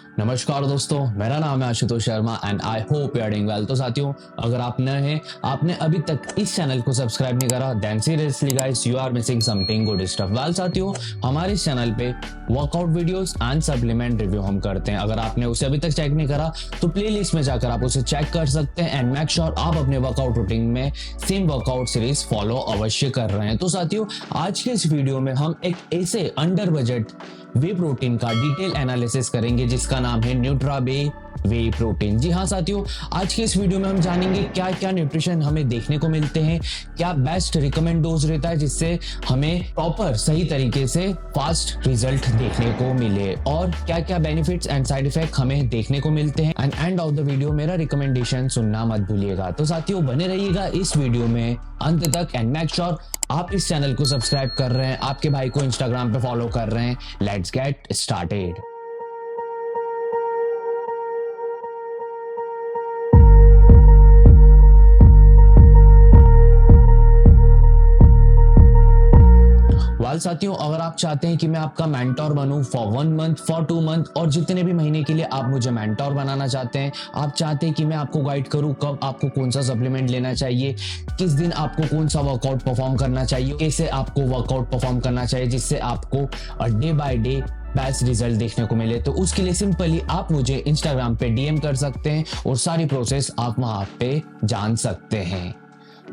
नमस्कार दोस्तों, मेरा नाम है Ashutosh Sharma and I hope you are doing well. तो साथियों, अगर आप नए हैं, आपने अभी तक इस चैनल को सब्सक्राइब नहीं करा, then seriously guys you are missing something good stuff. Well साथियों, हमारे इस चैनल पे workout videos and supplement review हम करते हैं। अगर आपने उसे अभी तक चेक नहीं करा तो प्लेलिस्ट में जाकर आप उसे चेक कर सकते हैं एंड मेक श्योर आप अपने वर्कआउट रूटीन में सेम वर्कआउट सीरीज फॉलो अवश्य कर रहे हैं। तो साथियों, आज के इस वीडियो में हम एक ऐसे अंडर बजट वे प्रोटीन का डिटेल एनालिसिस करेंगे जिसका नाम है न्यूट्राबे वे प्रोटीन। जी हाँ साथियों, आज के इस वीडियो में हम जानेंगे क्या क्या न्यूट्रिशन हमें देखने को मिलते हैं, क्या बेस्ट रिकमेंड डोज रहता है जिससे हमें प्रॉपर सही तरीके से फास्ट रिजल्ट देखने को मिले, और क्या क्या बेनिफिट्स एंड साइड इफेक्ट हमें देखने को मिलते हैं। And end of the video मेरा रिकमेंडेशन सुनना मत भूलिएगा। तो साथियों, बने रहिएगा इस वीडियो में अंत तक एंड मेक श्योर आप इस चैनल को सब्सक्राइब कर रहे हैं, आपके भाई को इंस्टाग्राम पे फॉलो कर रहे हैं। Let's get started. साथियों, अगर आप चाहते हैं कि मैं आपका मेंटोर बनूं फॉर 1 मंथ, फॉर 2 मंथ और जितने भी महीने के लिए आप मुझे मेंटोर बनाना चाहते हैं, आप चाहते हैं कि मैं आपको गाइड करूं कब आपको कौन सा सप्लीमेंट लेना चाहिए, किस दिन आपको कौन सा वर्कआउट परफॉर्म करना चाहिए, कैसे आपको वर्कआउट परफॉर्म करना चाहिए जिससे आपको day by day best result देखने को मिले, तो उसके लिए सिंपली आप मुझे इंस्टाग्राम पे डीएम कर सकते हैं और सारी प्रोसेस आप वहां पे जान सकते हैं।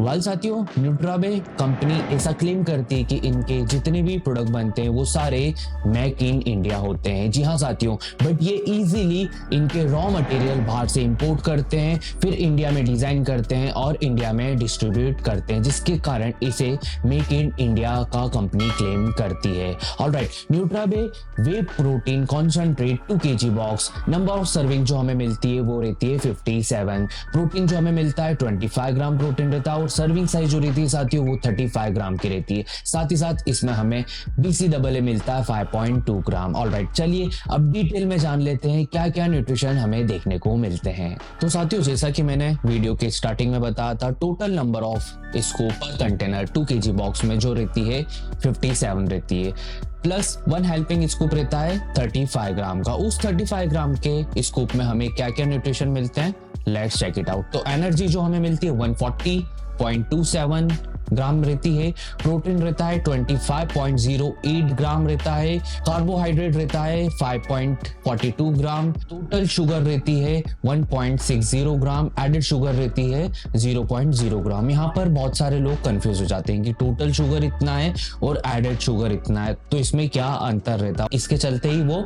वाल साथियों, न्यूट्राबे कंपनी ऐसा क्लेम करती है कि इनके जितने भी प्रोडक्ट बनते हैं वो सारे मेक इन इंडिया होते हैं। जी हाँ साथियों, बट ये इजीली इनके रॉ मटेरियल बाहर से इंपोर्ट करते हैं, फिर इंडिया में डिजाइन करते हैं और इंडिया में डिस्ट्रीब्यूट करते हैं, जिसके कारण इसे मेक इन इंडिया का कंपनी क्लेम करती है। Alright, Nutrabay whey protein concentrate 2 kg box, number of serving जो हमें मिलती है वो रहती है 57, प्रोटीन जो हमें मिलता है 25 ग्राम प्रोटीन रहता है और सर्विंग साइज जो रहती है साथियों वो 35 ग्राम की रहती है। साथ ही साथ इसमें हमें BCAA मिलता है 5.2 ग्राम। ऑलराइट, चलिए अब डिटेल में जान लेते हैं क्या क्या न्यूट्रिशन हमें देखने को मिलते हैं। तो साथियों, जैसा कि मैंने वीडियो के स्टार्टिंग में बताया था, टोटल नंबर ऑफ स्कूप पर कंटेनर 2 kg बॉक्स में जो रहती है 57 रहती है, प्लस 1 हेल्पिंग स्कूप रहता है 35 ग्राम का। उस 35 ग्राम के स्कूप में हमें क्या क्या न्यूट्रिशन मिलते हैं, लेट्स चेक इट आउट। तो एनर्जी जो हमें मिलती है 140.27 ग्राम रहती है, प्रोटीन रहता है 25.08 ग्राम रहता है, कार्बोहाइड्रेट रहता है 5.42 ग्राम, टोटल शुगर रहती है 1.60 ग्राम, एडेड शुगर रहती है 0.0 ग्राम। यहाँ पर बहुत सारे लोग कंफ्यूज हो जाते हैं कि टोटल शुगर इतना है और एडेड शुगर इतना है, तो इसमें क्या अंतर रहता है, इसके चलते ही वो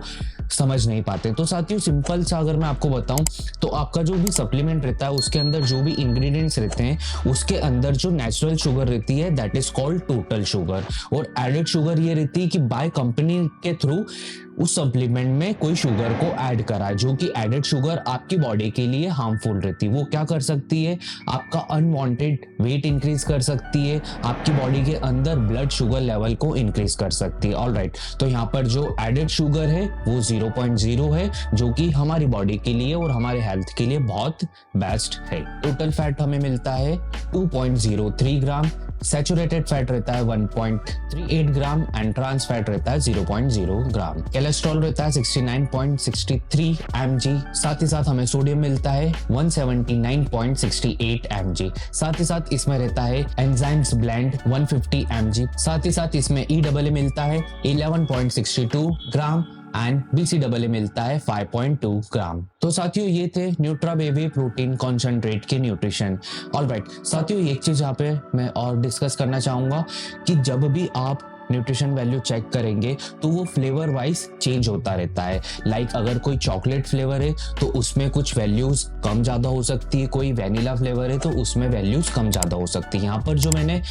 समझ नहीं पाते। तो साथियों, सिंपल सा अगर मैं आपको बताऊं तो आपका जो भी सप्लीमेंट रहता है उसके अंदर जो भी इंग्रेडिएंट्स रहते हैं उसके अंदर जो नेचुरल शुगर रहती है that is called total sugar, और एडेड शुगर ये रहती है कि बाय कंपनी के थ्रू उस सप्लीमेंट में कोई शुगर को ऐड करा है, जो कि एडेड शुगर आपकी बॉडी के लिए हार्मफुल रहती है। वो क्या कर सकती है, आपका अनवांटेड वेट इंक्रीज कर सकती है, आपकी बॉडी के अंदर ब्लड शुगर लेवल को इंक्रीज कर सकती है। ऑलराइट, तो यहाँ पर जो एडेड शुगर है वो 0.0 है, जो कि हमारी बॉडी के लिए और हमारे हेल्थ के लिए बहुत बेस्ट है। टोटल फैट हमें मिलता है 2.03 ग्राम, सैचुरेटेड फैट रहता है 1.38 ग्राम एंड ट्रांस फैट रहता है 0.0 ग्राम। कोलेस्ट्रॉल रहता है 69.63 mg, साथ ही साथ हमें सोडियम मिलता है 179.68 mg, साथ ही साथ इसमें रहता है एंजाइम्स ब्लेंड 150 mg, साथ ही साथ इसमें EAA मिलता है 11.62 ग्राम एंड BCAA मिलता है 5.2 ग्राम। तो साथियों, ये थे न्यूट्राबे वे प्रोटीन कॉन्सेंट्रेट के न्यूट्रिशन। ऑलराइट साथियों, एक चीज यहाँ पे मैं और डिस्कस करना चाहूंगा कि जब भी आप न्यूट्रिशन वैल्यू चेक करेंगे तो वो फ्लेवर वाइज चेंज होता रहता है। लाइक अगर कोई चॉकलेट फ्लेवर है तो उसमें कुछ वैल्यूज कम ज्यादा हो सकती है, कोई वैनिला फ्लेवर है तो उसमें वैल्यूज कम ज्यादा हो सकती है। यहाँ पर जो मैंने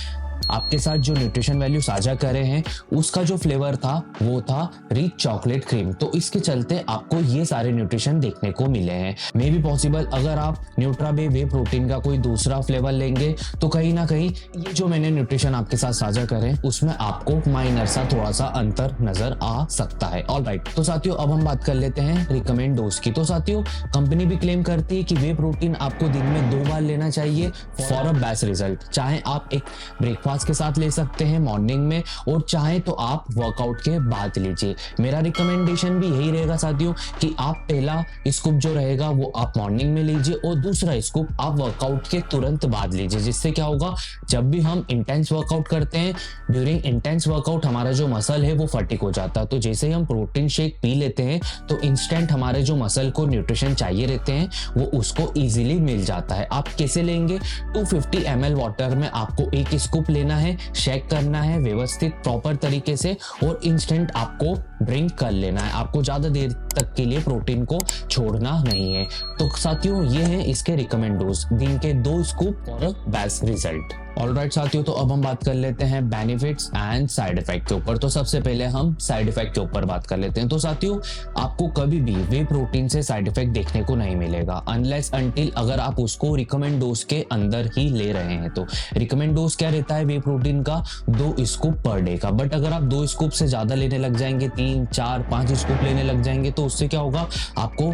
आपके साथ जो न्यूट्रिशन वैल्यू साझा करे हैं उसका जो फ्लेवर था वो था रिच चॉकलेट क्रीम, तो इसके चलते आपको ये सारे न्यूट्रिशन देखने को मिले हैं। मे बी पॉसिबल अगर आप न्यूट्राबे वे प्रोटीन का कोई दूसरा फ्लेवर लेंगे तो कहीं ना कहीं ये जो मैंने न्यूट्रिशन आपके साथ साझा करे उसमें आपको माइनर सा थोड़ा सा अंतर नजर आ सकता है। ऑलराइट, तो साथियों अब हम बात कर लेते हैं रिकमेंड डोज की। तो साथियों, कंपनी भी क्लेम करती है कि वे प्रोटीन आपको दिन में 2 बार लेना चाहिए फॉर अ बेस्ट रिजल्ट। चाहे आप एक ब्रेकफास्ट ब्रेकफास्ट के साथ ले सकते हैं मॉर्निंग में, और चाहे तो आप वर्कआउट के बाद लीजिए। मेरा रिकमेंडेशन भी यही रहेगा साथियों कि आप पहला स्कूप जो रहेगा वो आप मॉर्निंग में लीजिए और दूसरा स्कूप आप वर्कआउट के तुरंत बाद लीजिए। जिससे क्या होगा, जब भी हम इंटेंस वर्कआउट करते हैं, ड्यूरिंग इंटेंस वर्कआउट हमारा जो मसल है वो फटीग हो जाता है। तो जैसे ही हम प्रोटीन शेक पी लेते हैं तो इंस्टेंट हमारे जो मसल को न्यूट्रिशन चाहिए रहते हैं वो उसको इजीली मिल जाता है। आप कैसे लेंगे, 250 ml वाटर में आपको एक स्कूप लेना है, शेक करना है व्यवस्थित प्रॉपर तरीके से और इंस्टेंट आपको ड्रिंक कर लेना है। आपको ज्यादा देर तक के लिए प्रोटीन को छोड़ना नहीं है। तो साथियों ये है इसके रिकमेंड डोज, दिन के 2 स्कूप और बेस्ट रिजल्ट। ऑलराइट साथियों, तो अब हम बात कर लेते हैं बेनिफिट्स एंड साइड इफेक्ट के ऊपर। तो सबसे पहले हम साइड इफेक्ट के ऊपर बात कर लेते हैं। तो साथियों आपको कभी भी वे प्रोटीन से साइड इफेक्ट देखने को नहीं मिलेगा अनलेस अनटिल अगर आप उसको रिकमेंड डोज के अंदर ही ले रहे हैं। तो रिकमेंड डोज क्या रहता है वे प्रोटीन का, 2 स्कूप पर डे का। बट अगर आप 2 स्कूप से ज्यादा लेने लग जाएंगे, 3, 4, 5 स्कूप लेने लग जाएंगे तो उससे क्या होगा, आपको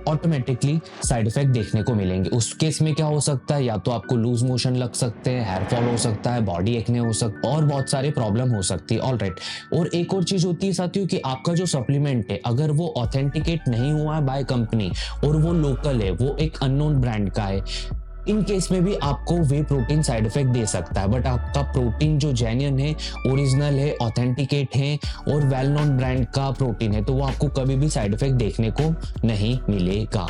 ऑटोमेटिकली साइड इफेक्ट देखने को मिलेंगे। उस केस में क्या हो सकता है, या तो आपको लूज मोशन लग सकते हैं, हेयर फॉल हो सकता है, बॉडी एक्ने हो सकता है और बहुत सारे प्रॉब्लम हो सकती है। ऑलराइट, और एक और चीज होती है साथियों कि आपका जो सप्लीमेंट है अगर वो ऑथेंटिकेट नहीं हुआ है बाय कंपनी और वो लोकल है, वो एक अननोन ब्रांड का है, इन केस में भी आपको वे प्रोटीन साइड इफेक्ट दे सकता है। बट आपका प्रोटीन जो जेन्युइन है, ओरिजिनल है, ऑथेंटिकेट है और वेल नोन ब्रांड का प्रोटीन है तो वो आपको कभी भी साइड इफेक्ट देखने को नहीं मिलेगा।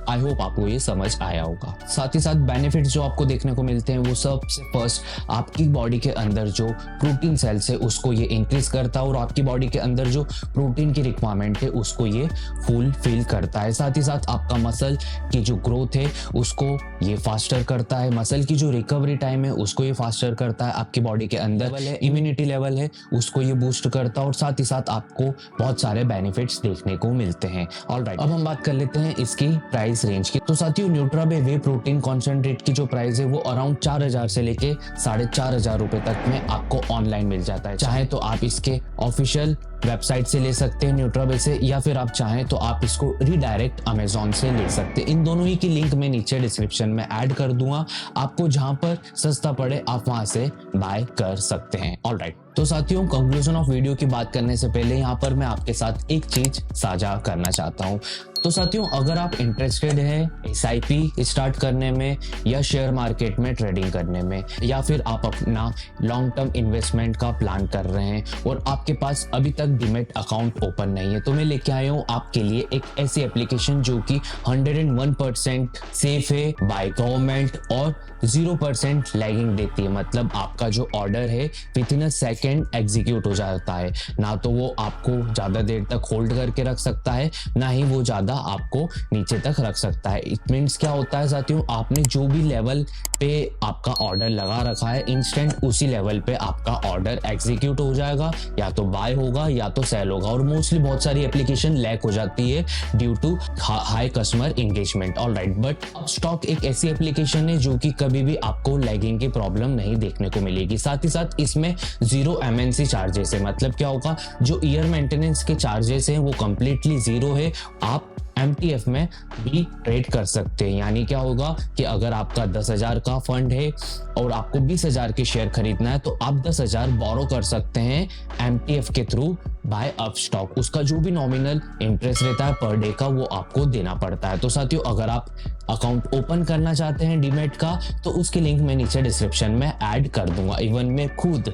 आई होप आपको ये समझ आया होगा। साथ ही साथ बेनिफिट्स जो आपको देखने को मिलते हैं वो सबसे फर्स्ट, आपकी बॉडी के अंदर जो प्रोटीन सेल्स है उसको ये इंक्रीज करता है और आपकी बॉडी के अंदर जो प्रोटीन की रिक्वायरमेंट है उसको ये फुलफिल करता है। साथ ही साथ आपका मसल की जो ग्रोथ है उसको ये फास्टर करता है, मसल की जो रिकवरी टाइम है उसको ये फास्टर करता है, आपकी बॉडी के अंदर इम्यूनिटी लेवल है उसको ये बूस्ट करता है और साथ ही साथ आपको बहुत सारे बेनिफिट्स देखने को मिलते हैं। ऑलराइट, अब हम बात कर लेते हैं इसकी प्राइस रेंज की। तो साथियों न्यूट्राबे वे प्रोटीन कॉन्सेंट्रेट की जो प्राइस है वो अराउंड 4000 से लेके 4500 रुपए तक में आपको ऑनलाइन मिल जाता है। चाहे तो आप इसके ऑफिशियल वेबसाइट से ले सकते हैं न्यूट्राबे से, या फिर आप चाहें तो आप इसको रीडायरेक्ट अमेजोन से ले सकते हैं। इन दोनों ही की लिंक मैं नीचे डिस्क्रिप्शन में ऐड कर दूंगा, आपको जहां पर सस्ता पड़े आप वहां से बाय कर सकते हैं। ऑलराइट, तो साथियों कंक्लूजन ऑफ वीडियो की बात करने से पहले यहाँ पर मैं आपके साथ एक चीज साझा करना चाहता हूँ। तो साथियों अगर आप इंटरेस्टेड हैं SIP स्टार्ट करने में या शेयर मार्केट में ट्रेडिंग करने में, या फिर आप अपना लॉन्ग टर्म इन्वेस्टमेंट का प्लान कर रहे हैं और आपके पास अभी तक डीमैट अकाउंट ओपन नहीं है, तो मैं लेके आया हूँ आपके लिए एक ऐसी एप्लीकेशन जो कि 101% सेफ है बाय गवर्नमेंट और 0% लैगिंग देती है। मतलब आपका जो ऑर्डर है with in a second execute हो जाता है, ना तो वो आपको ज्यादा देर तक होल्ड करके रख सकता है, ना ही वो ज्यादा आपको नीचे तक रख सकता है। इट मीन्स क्या होता है साथियों, आपने जो भी लेवल पे आपका ऑर्डर लगा रखा है इंस्टेंट उसी लेवल पे आपका ऑर्डर एग्जीक्यूट हो जाएगा, या तो बाय होगा या तो सेल होगा। और मोस्टली बहुत सारी एप्लीकेशन लैग हो जाती है due to high customer engagement. Alright, but Upstox एक ऐसी एप्लीकेशन है जो कि कभी भी आपको लैगिंग की प्रॉब्लम नहीं देखने को मिलेगी। साथ ही साथ इसमें 0 MNC चार्जेस है। मतलब क्या होगा, जो ईयर मेंटेनेंस के चार्जेस हैं वो कंप्लीटली 0 है। आप MTF में भी ट्रेड कर सकते हैं। यानी क्या होगा कि अगर आपका 10,000 का फंड है और आपको 20,000 के शेयर खरीदना है तो आप 10,000 बोरो कर सकते हैं MTF के थ्रू बाय अपस्टॉक। उसका जो भी नॉमिनल इंटरेस्ट रहता है पर डे का वो आपको देना पड़ता है। तो साथियों अगर आप अकाउंट ओपन करना चाहते हैं डीमैट का तो उसकी लिंक मैं नीचे डिस्क्रिप्शन में ऐड कर दूंगा। इवन मैं खुद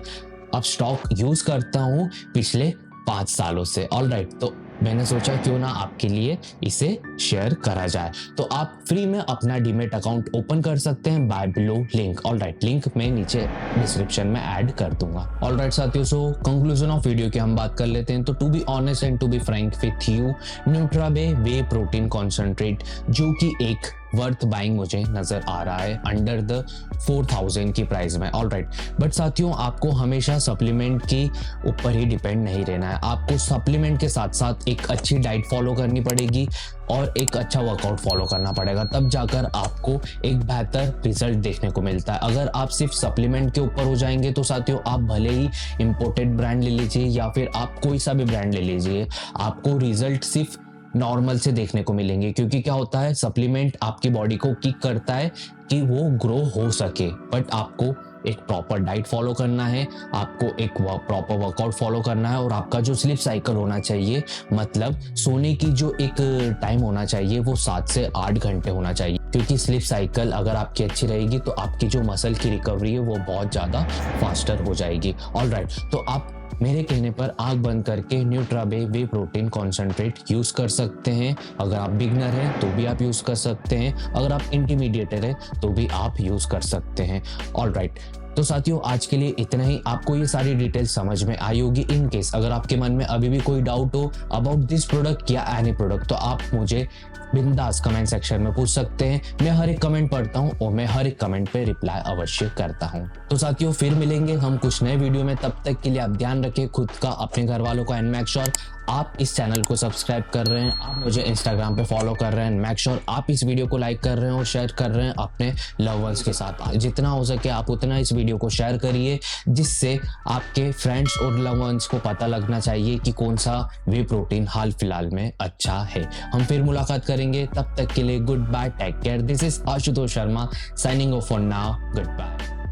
अपस्टॉक यूज करता हूँ पिछले 5 सालों से। ऑलराइट, तो मैंने सोचा क्यों ना आपके लिए इसे शेयर करा जाए। तो आप फ्री में अपना डीमैट अकाउंट ओपन कर सकते हैं by below link. Alright, link मैं नीचे डिस्क्रिप्शन में ऐड कर दूंगा। ऑलराइट साथियों, सो कंक्लूजन ऑफ वीडियो की हम बात कर लेते हैं। तो to be honest and to be frank with you, Nutrabay whey protein concentrate जो कि एक वर्थ बाइंग मुझे नजर आ रहा है अंडर द 4000 की प्राइस में। ऑलराइट, बट साथियों आपको हमेशा सप्लीमेंट के ऊपर ही डिपेंड नहीं रहना है। आपको सप्लीमेंट के साथ साथ एक अच्छी डाइट फॉलो करनी पड़ेगी और एक अच्छा वर्कआउट फॉलो करना पड़ेगा, तब जाकर आपको एक बेहतर रिजल्ट देखने को मिलता है। अगर आप सिर्फ सप्लीमेंट के ऊपर हो जाएंगे तो साथियों आप भले ही इंपोर्टेड ब्रांड ले लीजिए या फिर आप कोई सा भी ब्रांड ले लीजिए, आपको रिजल्ट सिर्फ नॉर्मल से देखने को मिलेंगे। क्योंकि क्या होता है, सप्लीमेंट आपकी बॉडी को किक करता है कि वो ग्रो हो सके, बट आपको एक प्रॉपर डाइट फॉलो करना है, आपको एक प्रॉपर वर्कआउट फॉलो करना है और आपका जो स्लीप साइकिल होना चाहिए, मतलब सोने की जो एक टाइम होना चाहिए वो 7 से 8 घंटे होना चाहिए, क्योंकि स्लीप साइकिल अगर आपकी अच्छी रहेगी तो आपकी जो मसल की रिकवरी है वो बहुत ज़्यादा फास्टर हो जाएगी। ऑलराइट, तो आप मेरे कहने पर आंख बंद करके Nutrabay whey protein concentrate use कर सकते हैं। अगर आप बिगनर हैं तो भी आप यूज कर सकते हैं, अगर आप इंटरमीडिएटर हैं तो भी आप यूज कर सकते हैं। ऑलराइट, तो साथियों आज के लिए इतना ही। आपको ये सारी डिटेल समझ में आई होगी। इन केस अगर आपके मन में अभी भी कोई डाउट हो अबाउट दिस प्रोडक्ट या एनी प्रोडक्ट, तो आप मुझे बिंदास कमेंट सेक्शन में पूछ सकते हैं। मैं हर एक कमेंट पढ़ता हूँ और मैं हर एक कमेंट पे रिप्लाई अवश्य करता हूँ। तो साथियों फिर मिलेंगे हम कुछ नए वीडियो में, तब तक के लिए आप ध्यान रखें खुद का, अपने घर वालों का, एंड मेक श्योर आप इस चैनल को सब्सक्राइब कर रहे हैं, आप मुझे इंस्टाग्राम पे फॉलो कर रहे हैं, मेक श्योर आप इस वीडियो को लाइक कर रहे हैं और शेयर कर रहे हैं अपने लव वंस के साथ। जितना हो सके आप उतना इस वीडियो को शेयर करिए, जिससे आपके फ्रेंड्स और लव वंस को पता लगना चाहिए कि कौन सा वे प्रोटीन हाल फिलहाल में अच्छा है। हम फिर मुलाकात करेंगे, तब तक के लिए good bye, take care. This is Ashutosh Sharma signing off for now, good bye.